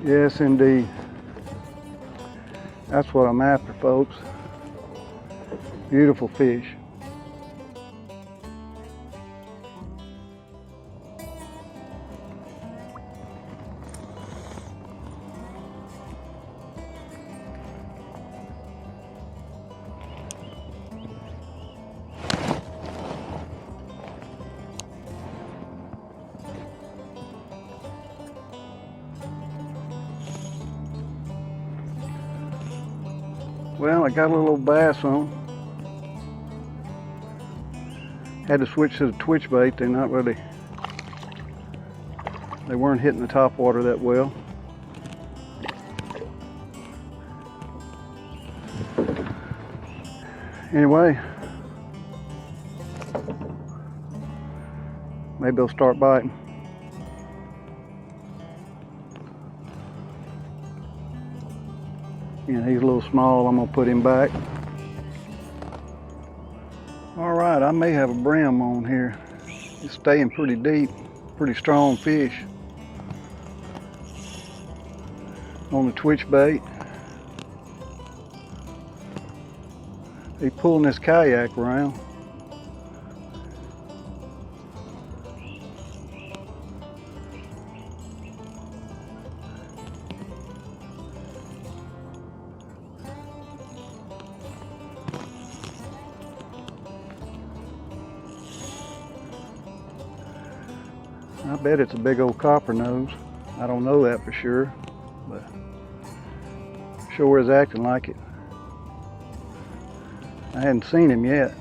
Yes, indeed. That's what I'm after, folks. Beautiful fish. Well, I got a little bass on. Had to switch to the twitch bait. They weren't hitting the top water that well. Anyway, maybe they'll start biting. Yeah, he's a little small. I'm gonna put him back. All right, I may have a brim on here. He's staying pretty deep, pretty strong fish. On the twitch bait. He's pulling this kayak around. I bet it's a big old copper nose. I don't know that for sure, but sure is acting like it. I hadn't seen him yet.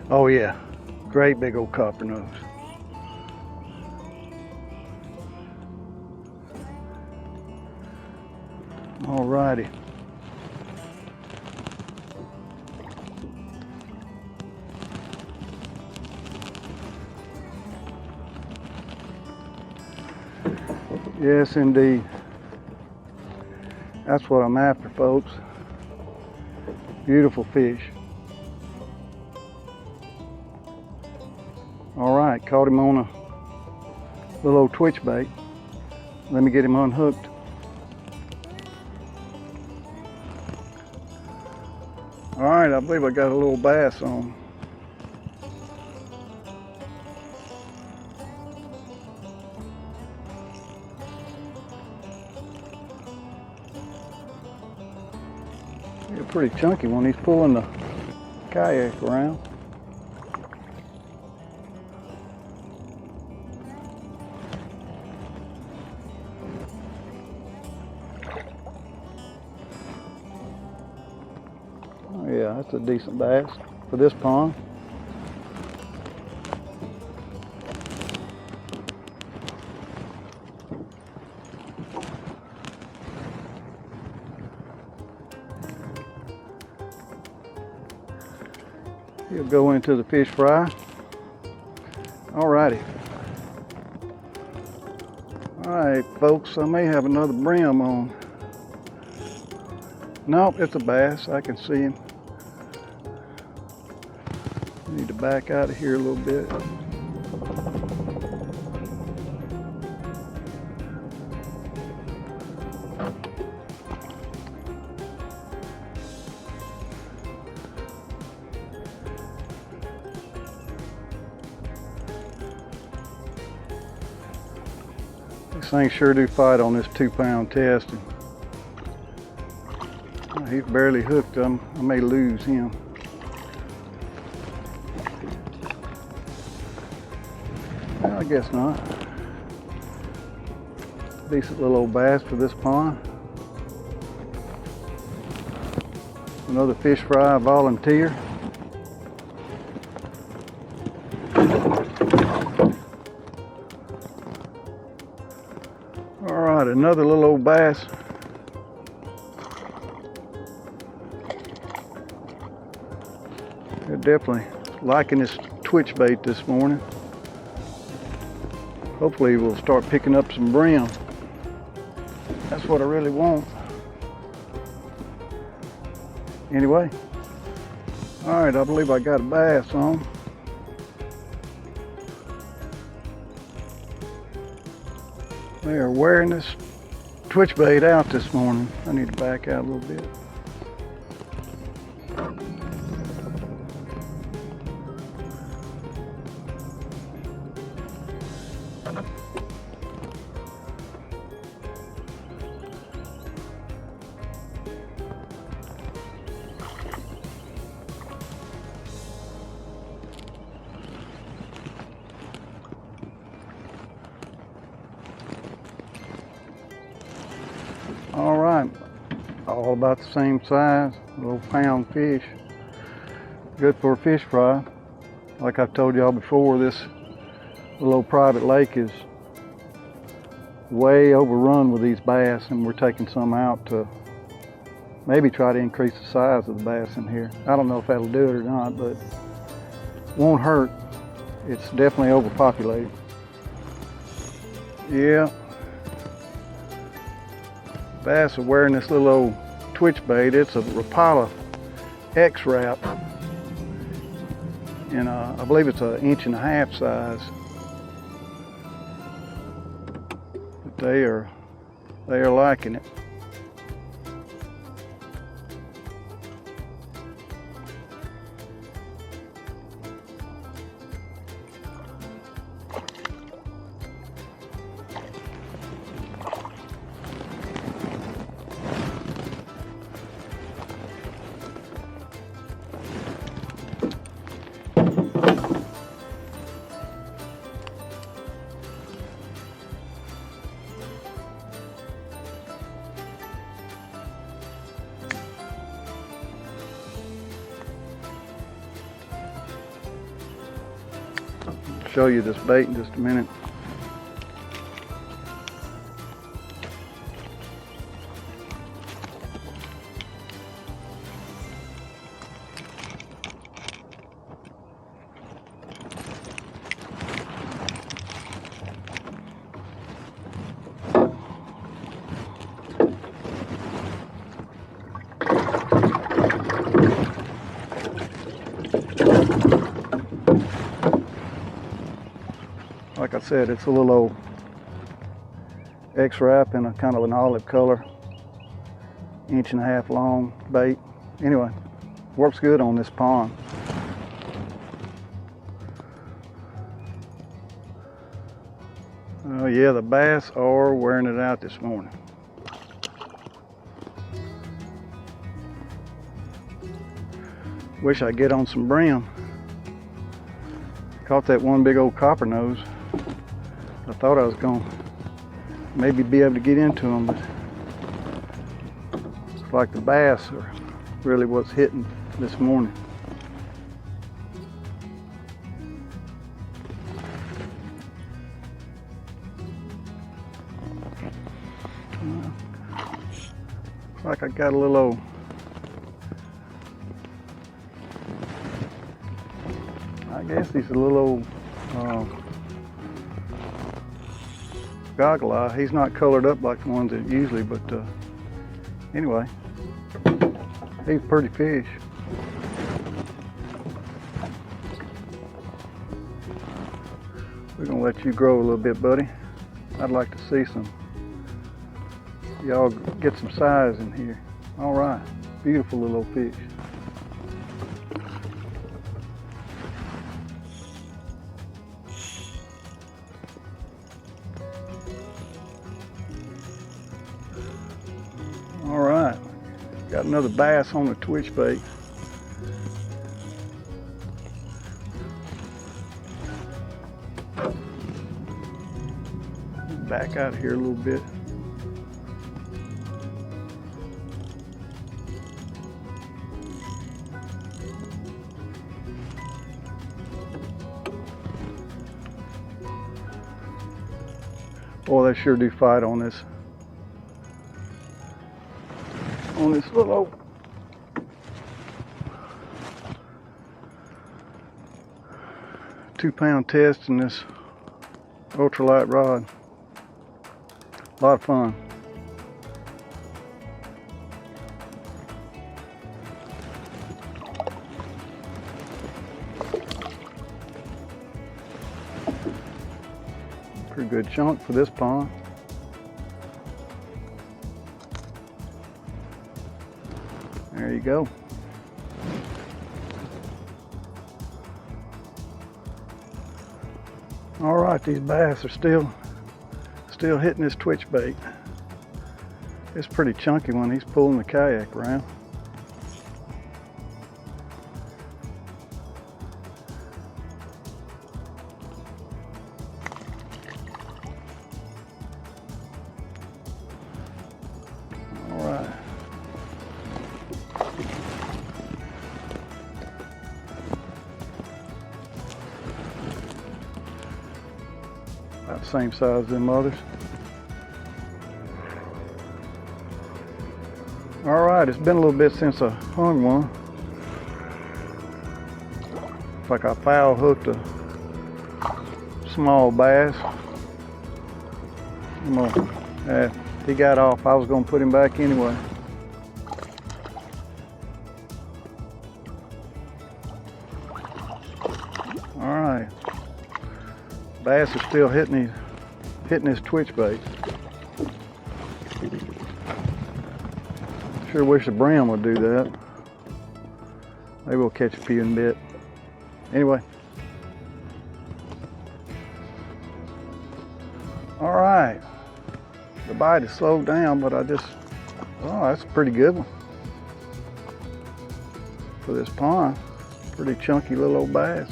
Oh yeah, great big old copper nose. All righty. Yes, indeed. That's what I'm after, folks. Beautiful fish. All right, caught him on a little old twitch bait. Let me get him unhooked. All right, I believe I got a little bass on. He's a pretty chunky one. He's pulling the kayak around. Oh yeah, that's a decent bass for this pond. He'll go into the fish fry. Alrighty. Alright folks, I may have another brim on. Nope, it's a bass. I can see him. Need to back out of here a little bit. These things sure do fight on this 2-pound test. He's barely hooked. I may lose him. I guess not. Decent little old bass for this pond. Another fish fry volunteer. All right, another little old bass. They're definitely liking this twitch bait this morning. Hopefully we'll start picking up some brim. That's what I really want. Anyway, all right, I believe I got a bass on. They are wearing this twitch bait out this morning. I need to back out a little bit. All right, all about the same size, little pound fish. Good for a fish fry. Like I've told y'all before, this little private lake is way overrun with these bass, and we're taking some out to maybe try to increase the size of the bass in here. I don't know if that'll do it or not, but it won't hurt. It's definitely overpopulated. Yeah. Bass are wearing this little old twitch bait. It's a Rapala X-Wrap, and I believe it's an 1.5 inch size. But they are liking it. Show you this bait in just a minute. Like I said, it's a little old X-Wrap in a kind of an olive color, 1.5 inch long bait. Anyway, works good on this pond. Oh yeah, the bass are wearing it out this morning. Wish I'd get on some brim. Caught that one big old copper nose. I thought I was going to maybe be able to get into them, but it's like the bass are really what's hitting this morning. Looks like I got a little old I guess these are little old goggle eye. He's not colored up like the ones that usually, but anyway, he's a pretty fish. We're gonna let you grow a little bit, buddy. I'd like to see some, y'all get some size in here. All right, beautiful little fish. All right, got another bass on the twitch bait. Back out here a little bit. Boy, they sure do fight on this little 2-pound test in this ultralight rod. A lot of fun. Pretty good chunk for this pond. There you go. All right, these bass are still hitting this twitch bait. It's pretty chunky when he's pulling the kayak around. All right. About the same size as them others. All right, it's been a little bit since I hung one. It's like I foul hooked a small bass. He got off. I was gonna put him back anyway. All right, bass are still hitting his twitch bait. Sure wish the brim would do that. Maybe we'll catch a few in a bit. Anyway. All right. The bite has slowed down, but oh, that's a pretty good one. For this pond. Pretty chunky little old bass.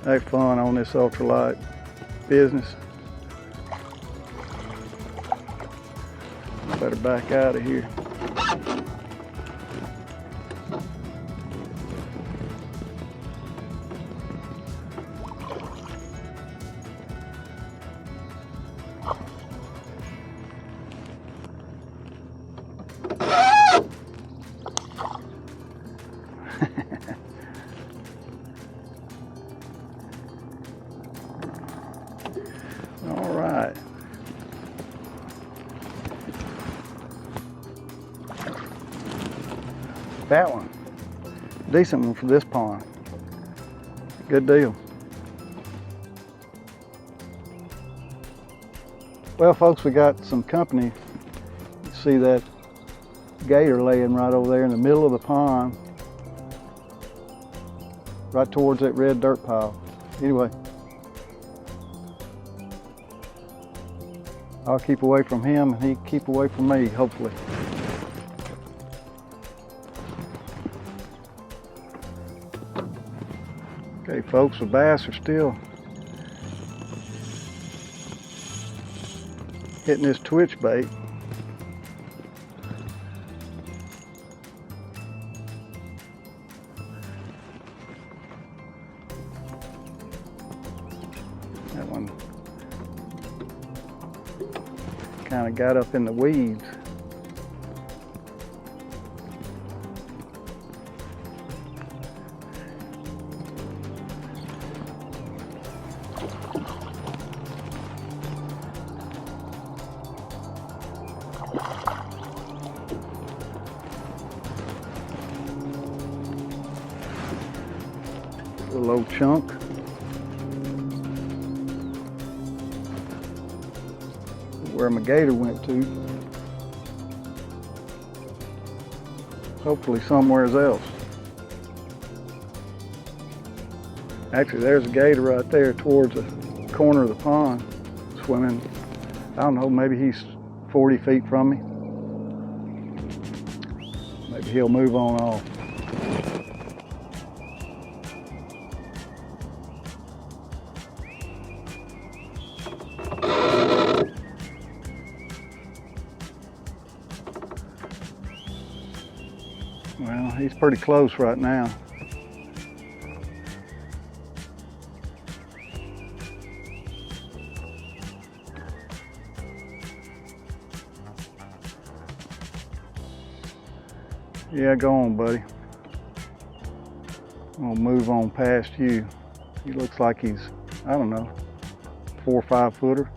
Have fun on this ultralight business. Better back out of here. All right. That one, decent one for this pond. Good deal. Well, folks, we got some company. You see that gator laying right over there in the middle of the pond, right towards that red dirt pile. Anyway, I'll keep away from him and he keep away from me, hopefully. Okay, folks, the bass are still hitting this twitch bait. That one kind of got up in the weeds. Little old chunk. Where my gator went to. Hopefully somewhere else. Actually, there's a gator right there towards the corner of the pond swimming. I don't know, maybe he's 40 feet from me. Maybe he'll move on off. Well, he's pretty close right now. Yeah, go on, buddy. I'm gonna move on past you. He looks like he's, I don't know, 4 or 5 footer.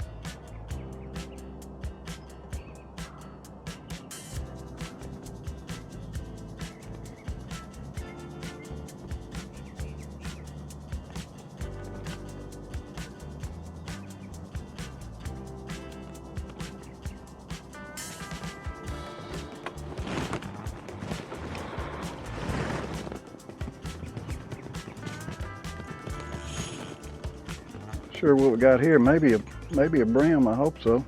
sure what we got here. Maybe a brim, I hope so.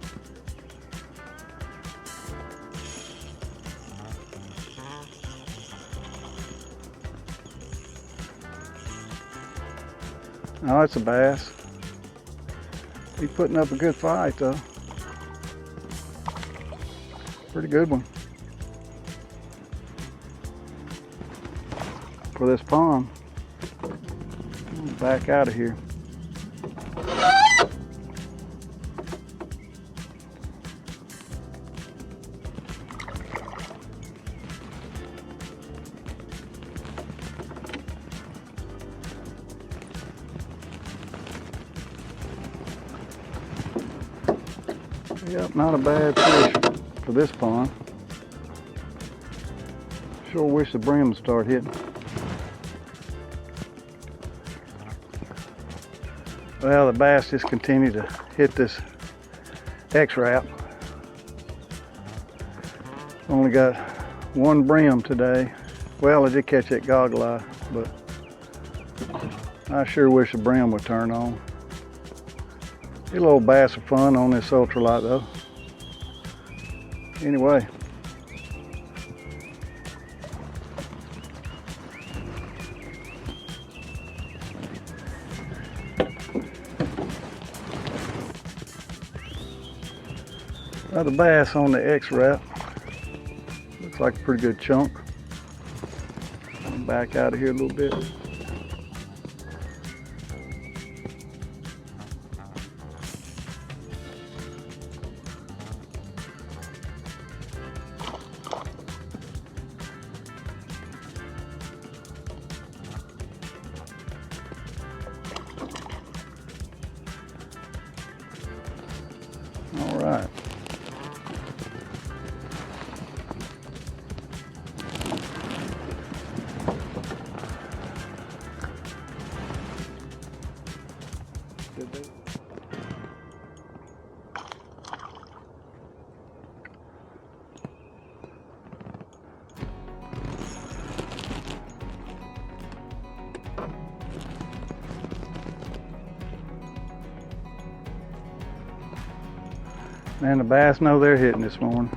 Oh, it's a bass. He's putting up a good fight though. Pretty good one. For this pond. Back out of here. Yep, not a bad fish for this pond. Sure wish the brim would start hitting. Well, the bass just continue to hit this X-Wrap. Only got one brim today. Well, I did catch that goggle eye, but I sure wish the brim would turn on. A little bass of fun on this ultralight though. Anyway. Another bass on the X-Wrap. Looks like a pretty good chunk. Back out of here a little bit. All right. Man, the bass know they're hitting this morning.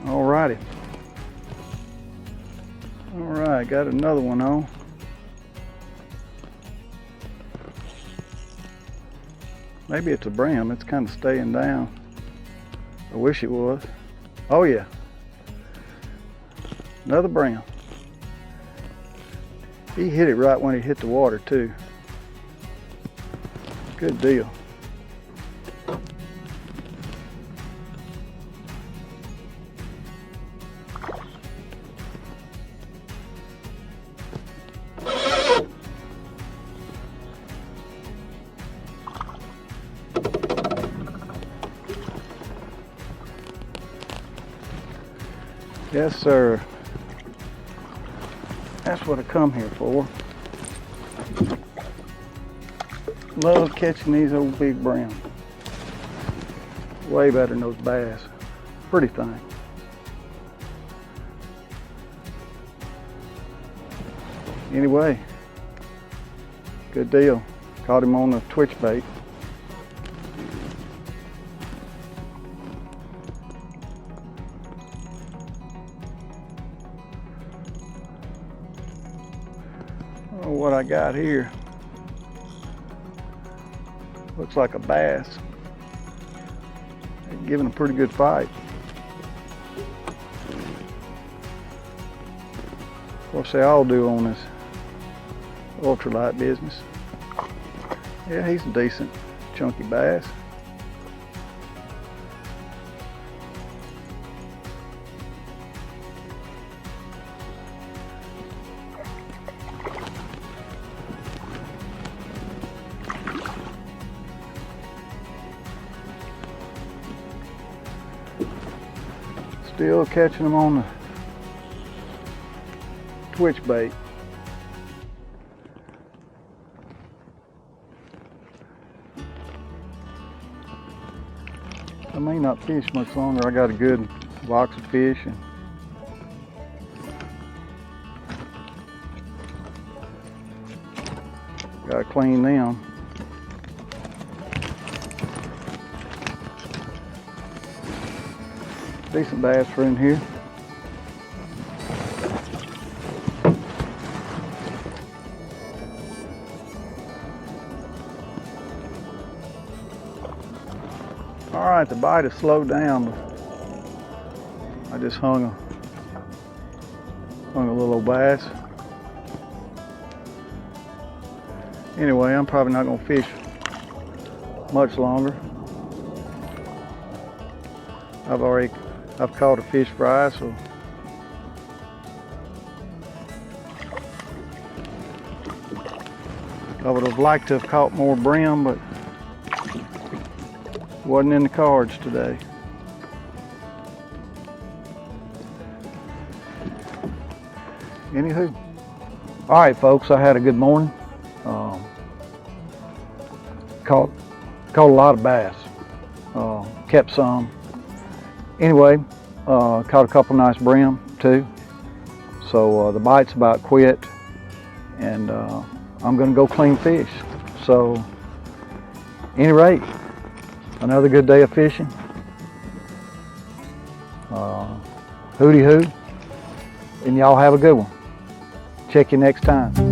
Alrighty. Alright, got another one on. Maybe it's a brim, it's kind of staying down. I wish it was. Oh yeah. Another brim. He hit it right when he hit the water too. Good deal. Yes, sir. That's what I come here for. Love catching these old big brim. Way better than those bass. Pretty thing. Anyway, good deal. Caught him on the twitch bait. What I got here looks like a bass. They're giving a pretty good fight. Of course, they all do on this ultralight business. Yeah, he's a decent chunky bass. Still catching them on the switch bait. I may not fish much longer. I got a good box of fish and gotta clean them. Decent bass are in here. All right, the bite has slowed down. I just hung a little old bass. Anyway, I'm probably not gonna fish much longer. I've caught a fish fry, so I would have liked to have caught more brim, but wasn't in the cards today. Anywho, all right, folks, I had a good morning. Caught a lot of bass. Kept some. Anyway, caught a couple nice brim too. So the bite's about quit, and I'm gonna go clean fish. So, any rate, another good day of fishing. Hooty hoo, and y'all have a good one. Check you next time.